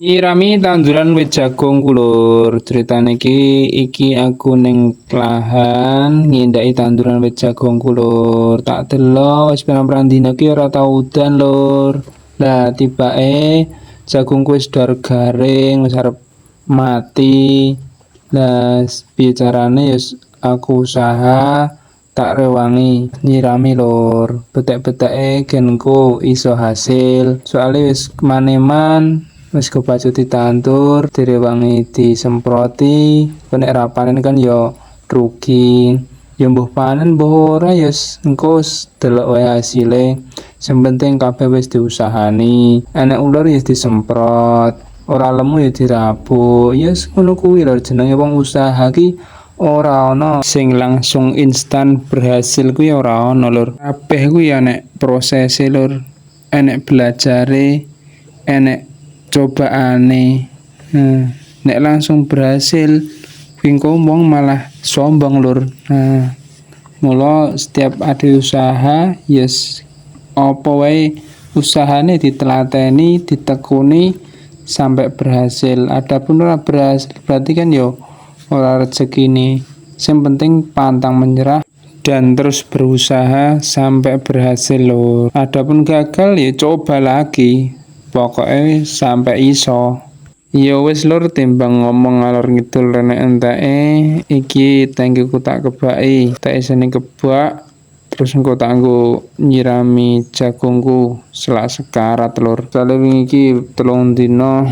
Nyirami tanduran wit jagung ku lur. Critane iki aku ning lahan ngindaki tanduran wit jagung ku lur. Tak delok wis pirang-pirang dina ki ora tau udan lur. Lah tibake jagungku wis dor garing, wis arep mati. Lah piye carane aku usaha tak rewangi nyirami lur. Betek-beteke genku iso hasil. Soale wis maneman wis kebacut ditandur, direwangi disemproti, nek ra panen kan ya rugi. Ya mbuh panen mbuh ora engko delok wae hasile. Sing penting kabeh wis diusahani. Enek uler ya disemprot, ora lemu ya dirabuk. Ngono kuwi lho jenenge wong usaha ki ora ana sing langsung instan berhasil kuwi ora ana lur. Kabeh kuwi enek prosese lur. Enek belajare, enek cobaane. Nek langsung berhasil engko wong malah sombong lur. Mula setiap ada usaha apa wae usahane ditelateni, ditekuni sampai berhasil. Adapun ora berhasil berarti kan ora rezekine. Yang penting pantang menyerah dan terus berusaha sampai berhasil lur. Adapun gagal ya coba lagi. Pokoknya sampai iso. Ya wis lur, timbang ngomong ngalor ngidul renek enteke iki tangkiku tak kebaki. Tak isine kebak terus engko tak nggo nyirami jagungku selak sekarat lur. Soale wingi iki 3 dina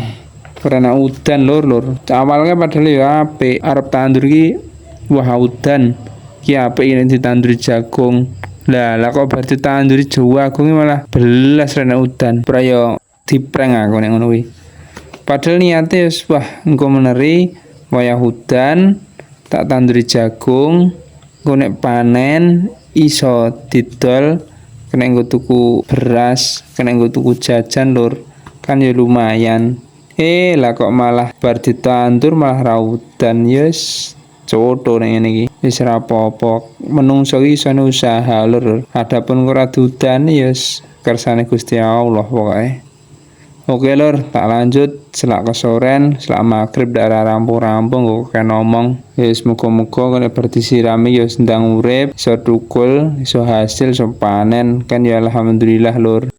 ora udan lur. Awalnya padahal ya apik, arep tandur iki wah udan. Ki apik nek ditandur jagung. Lah kok bar ditanduri jagung malah belas rene udan. Ora ya diprank aku nek ngono kuwi. Padahal niate wah engko meneri wayah udan tak tanduri jagung, engko nek panen iso didol, kena nggo tuku beras, kena nggo tuku jajan lur. Kan ya lumayan. Lah kok malah bar ditandur malah ra udan. Coto nek ngene iki. Wis ora apa-apa. Menungso iki isone usaha lur. Adapun ora dudan kersane Gusti Allah pokoke. Oke lur, tak lanjut selak kesoren, selak maghrib daerah rampung-rampung kok kayak ngomong. Muga-muga kena berdisirami ndang urip, iso tukul, iso hasil, iso panen kan ya alhamdulillah lur.